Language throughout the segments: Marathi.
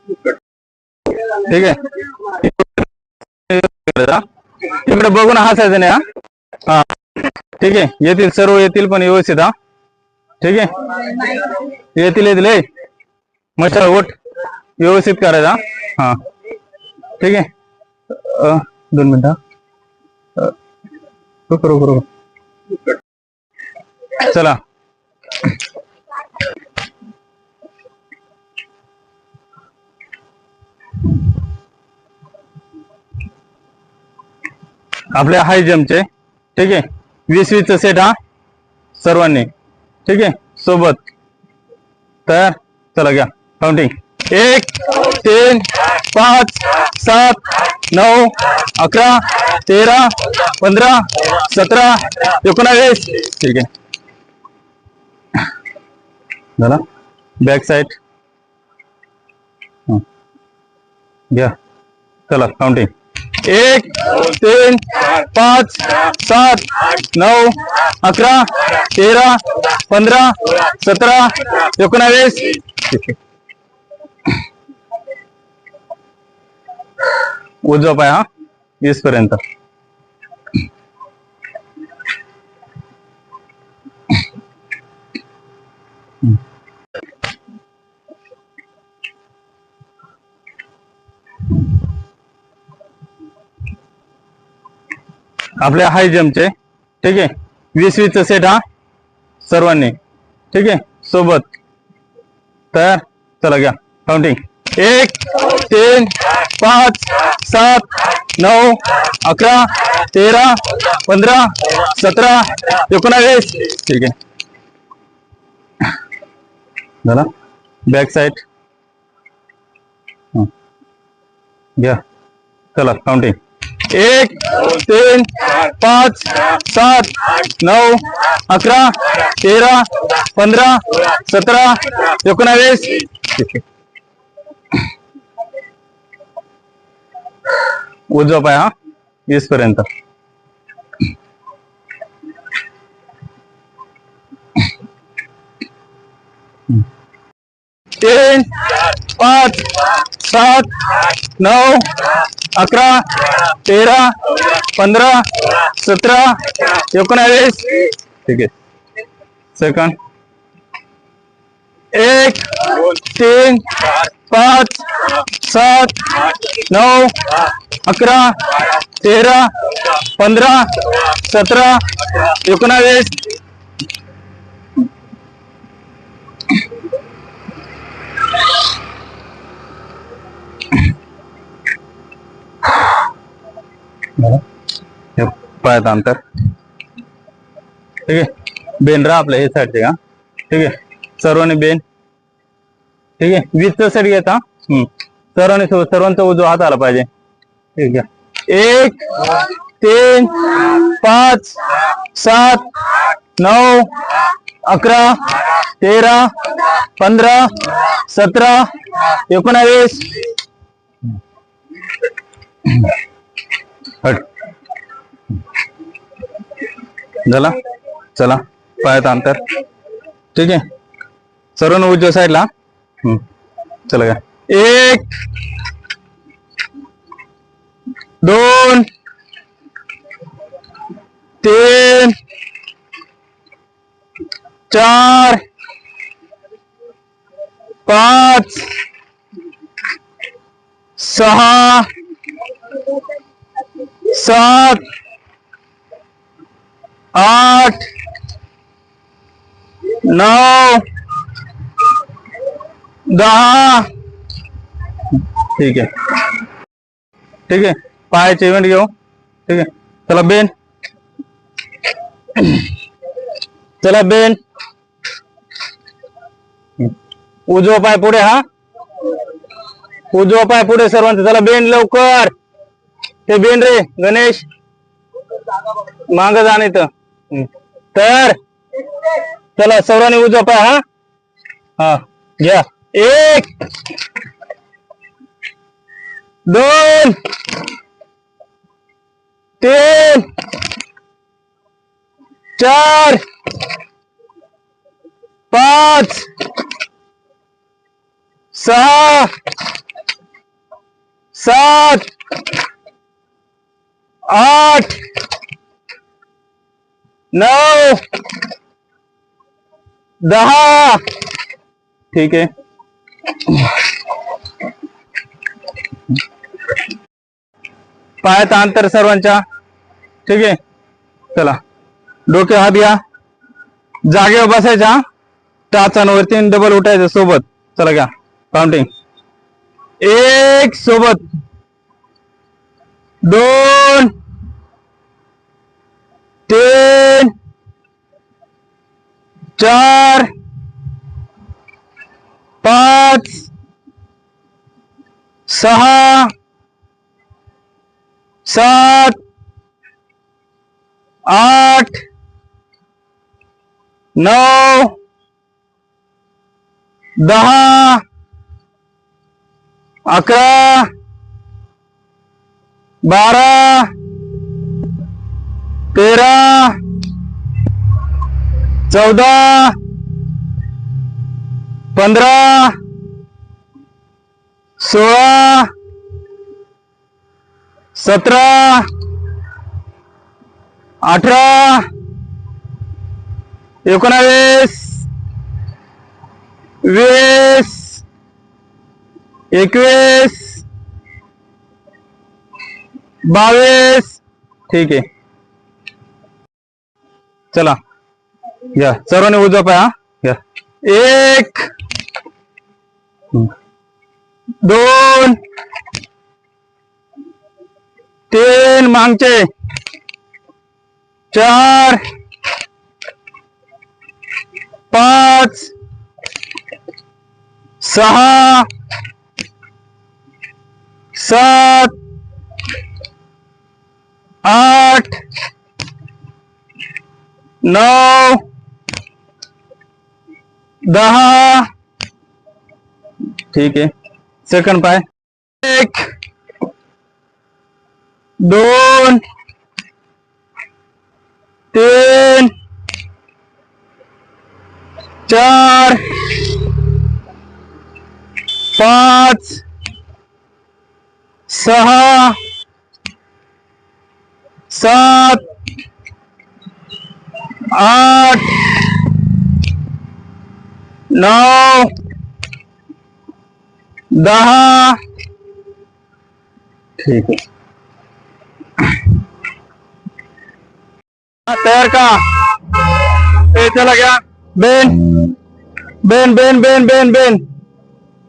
ठीक आहे. इकडे बघून हसायचं नाही. हा ठीक आहे. येतील सर्व येतील पण व्यवस्थित. हा ठीक आहे. येतील येतील. मस्त वोट व्यवस्थित करायचा. हा ठीक आहे. 2 मिनिटं. रोक. चला आपल्या हाय जमचे ठीक आहे. 20-20 सेट. हा सर्वांनी ठीक आहे सोबत तयार. चला घ्या काउंटिंग. 1 3 5 7 9 11 13 15 17 19. ठीक आहे झाला. बॅक साइड घ्या. चला काउंटिंग. 1 3 5 7 9 11 13 15 17 19. उजवा पाय. हा 20 पर्यंत. आपल्या हाय जमचे ठीक आहे. 20-20 सेट. हा सर्वांनी ठीक आहे सोबत तयार. चला घ्या काउंटिंग. 1 3 5 7 9 11 13 15 17 19. ठीक आहे झाला. बॅक साइड घ्या. चला काउंटिंग. 1 3 5 7 9 11 13 15 17 19. उजवा पाय. हा 20 पर्यंत. 3 5 7 9 11 13 15 17 19. ठीक आहे. सेकंड. 1 3 5 7 9 11 13 15 17 19. पायात अंतर ठीक आहे. बेन राहा आपल्या हे साईडचे. का ठीक आहे. सर्वांनी बेन ठीक आहे. 20 सेट घेता. सर्वांचा उजवा हात आला पाहिजे. ठीक आहे. 1 3 5 7 9 11 13 15 17 19. झाला. चला पायात अंतर ठीक आहे. सर्वांना उजव्या साईडला. चला का. 1 2 3 4 5 6 7 8 9 10. ठीक आहे. ठीक आहे. पायाचे इव्हेंट घेऊ. ठीक आहे. चला बेन. चला बेन. उजवा पाय पुढे. हा उजवा पाय पुढे सर्वांचा. चला बेन लवकर. ते बेन रे गणेश माग जाणे तर चला सर्वांनी उजवा पाय. हा हा घ्या. 1 2 3 4 5 6 7 8 9 10. ठीक आहे. पायाचं अंतर सर्वांच्या. ठीक आहे. चला डोके हात घ्या, जागेवर बसायचा, टाचांवरती डबल उठायचं सोबत. चला घ्या काउंटिंग. 1 सोबत, 2 3 4 5 6 7 8 9 10 11 12 13 14 15 16 17 18 19 20 21 22. ठीक आहे. चला घ्या सर्वांनी उजवा पाय. हा घ्या. 1 2 3 मागचे, 4 5 6 7 8 9 10. ठीक आहे. सेकंड पाय. 1 2 3 4 5 6 7 8 9 10. ठीक आहे. तयार का? चला घ्या. बेन बेन बेन बेन बेन बेन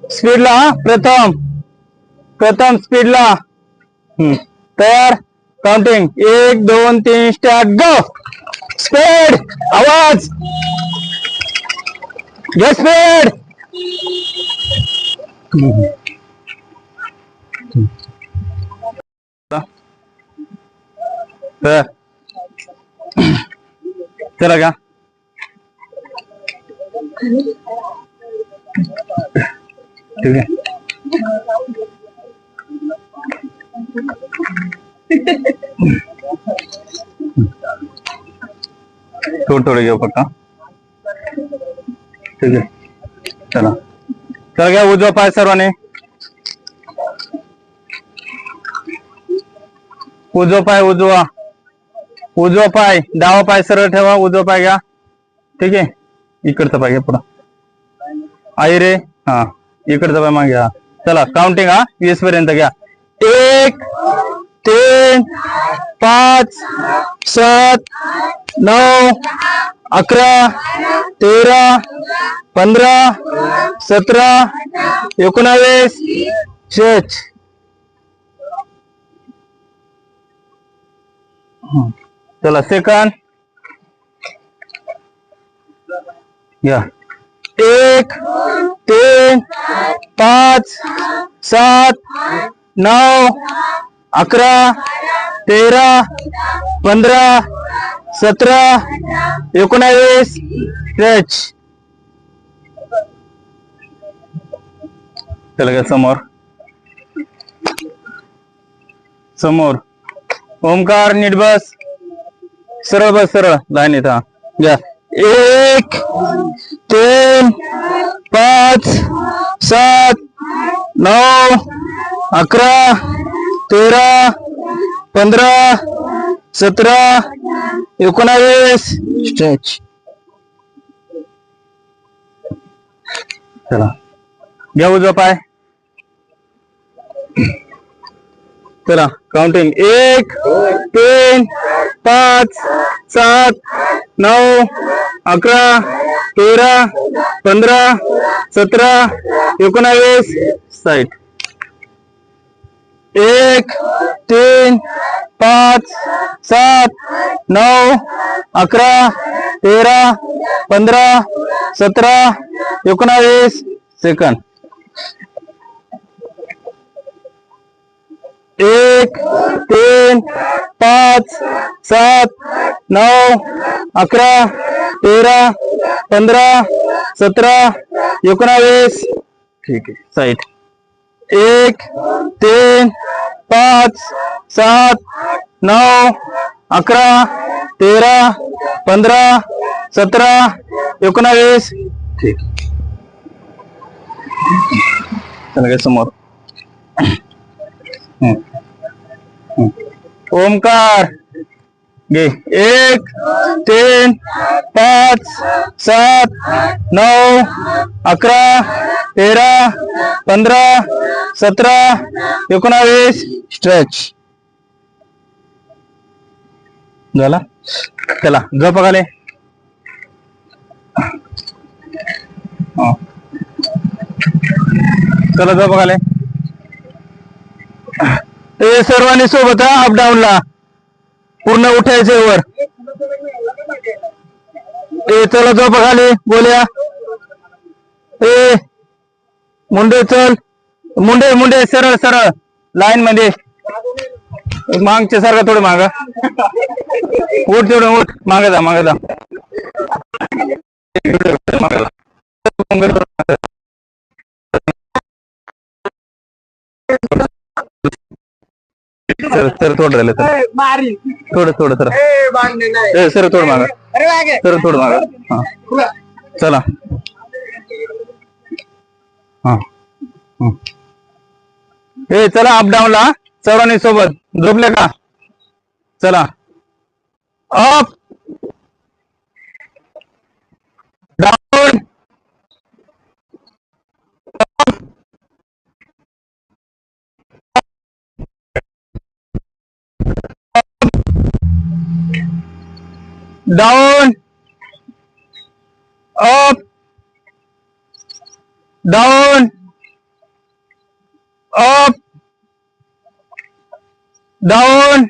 स्पीडला. प्रथम स्पीडला. तयार. Counting 1 2 3 start. गो. स्पीड. आवाज घ्या. स्पीड. चला का? ठीक आहे. थोडे घेऊ फक्त. ठीक आहे. चला चला घ्या उजवा पाय सर्वांनी. उजवा पाय उजवा पाय. डावा पाय सरळ ठेवा. उजवा पाय घ्या. ठीक आहे. इकडचा पाय घ्या पुढं. आई रे. हा इकडचा पाय मागे घ्या. चला काउंटिंग. 20 पर्यंत घ्या. 1 3 5 7 9 11 13 15 17 19 20. चला सेकंड या. 1 3 5 7 9 11 13 15 17 19 20. चला का समोर ओमकार. नीट बस. सरळ बस. सरळ लाईनीत. हा घ्या. 1 3 5 7 9 11 13 15 17 19 स्ट्रेच. चला घ्या उजवा पाय. चला काउंटिंग 1 3 5 7 9 11 13 15 17 19 साईड. 1 3 5 7 9 11 13 15 17 19 सेकंड. 1 3 5 7 9 11 13 15 17 19. ठीक आहे साईड. 1 3 5 7 9 11 13 15 17 19. ठीक. चला काय समोर. ओमकार घे. 1 3 5 7 9 11 13 15 17 19 स्ट्रेच. झाला. चला झोपा खाली. चला झोपा खाली. सर्वांनी सोबत अप डाऊन ला पूर्ण उठायचे वर. चला झोपा खाली. बोल्या मुंडे चल. मुंडे मुंडे सरळ सरळ लाईन मध्ये. मागच्या सारखं थोडं माग. उठ तेवढं उठ. मागे जा मागे जा. सर थोडं राहिलं. थोडं थोडं सर थोडं माग. सर थोडं माग. हा चला. हा चला अप डाऊन ला सर्वांनी सोबत. झोपले का. चला up down down up down up down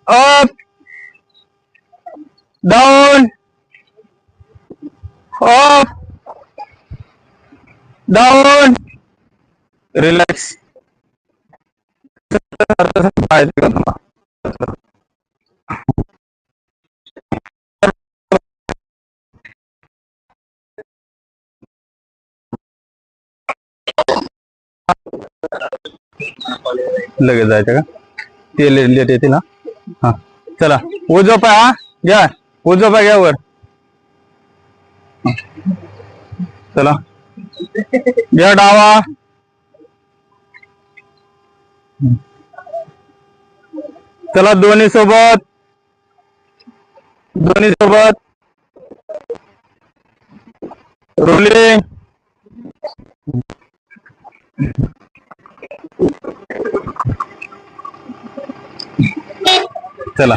up down up down. Relax. लगेच जायचं का. ते लेट येते ना. हा चला उजवा पाय. हा घ्या उजवा पाय घ्या वर. चला घ्या डावा. चला दोन्ही सोबत. दोन्ही सोबत रोलिंग. चला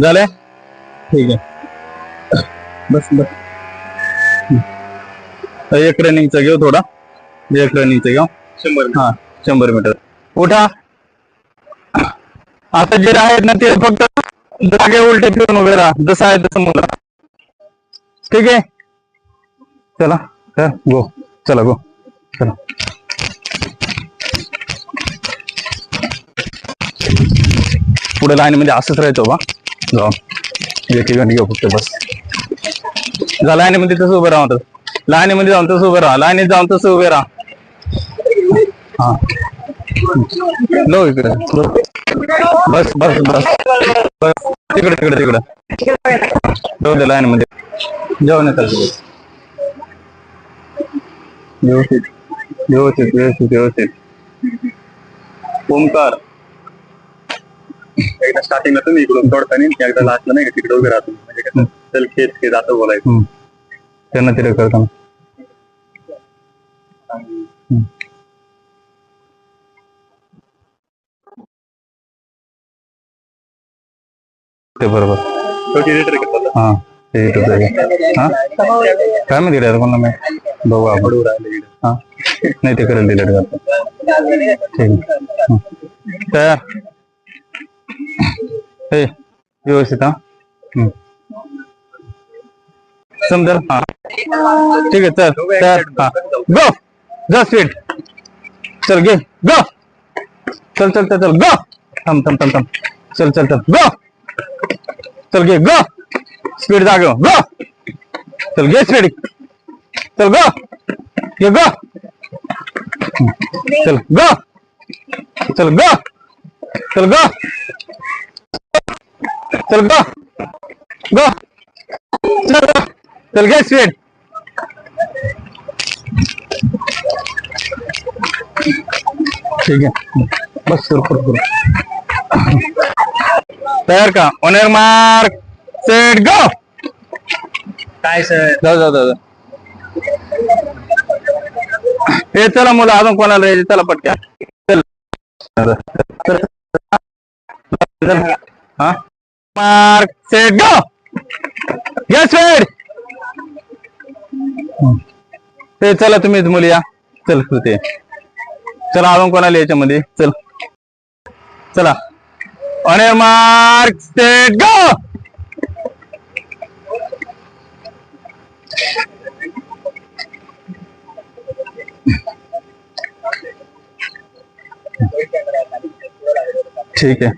झाले. ठीक आहे. बस बस. एक रनिंगचा घेऊ थोडा. एक रनिंगचा घेऊ. 100. हा 100 मीटर. उठा. आता जे आहेत ना ते फक्त जागे उलटे फिरून उभे राहा. जसं आहे तसं मुलं. ठीक आहे. चला गो. चला गो. चला पुढे लाईन मध्ये असंच राहायचो बा. जाऊ एक ठिकाणी घेऊ फक्त बस. जा लाईन मध्ये तसं उभं राहा. लाईन मध्ये जाऊन तसं उभं राहा. लाईनीत जाऊन तसं उभे राहा. हा लो इकडे. बस बस बस बस. तिकडे तिकडे तिकडे जाऊ दे. लाईन मध्ये जाऊन येतात. व्यवस्थित व्यवस्थित व्यवस्थित व्यवस्थित. ओमकार एकदा स्टार्टिंगला तुम्ही इकडून तोडताना एकदा लास्टला नाही का तिकडे उभे राहतो म्हणजे कसं चल खेच खेच असं बोलायचं त्यांना तिथे करताना. ते बरोबर हा ते हा काय माहिती रे कोणा मी बघू आपण हा नाही ते करेल डिलीट करतो. ठीक तयार हे व्यवस्थित हा समजेल हा ठीक आहे चल तयार हा गो जा स्पीड चल घे गो चल चल चल चल गो थांब थांब थांब थांब चल चल चल गो चल घे गो स्पीड जागे गो चल घे स्पीड चल गो घे गो चल गो चल गो चल गो चल गो गो चल चल घे स्पीड ठीक आहे बस सुरू तयार का on your mark set go काय सर जाऊ जाऊ जाऊ हे चला मुलं अजून कोणाला यायचे चला पटक्या चल हा mark set go gate speed ते चला तुम्हीच मुली या चल ते चला अजून कोणाला याच्यामध्ये चल चला on your mark set go ठीक है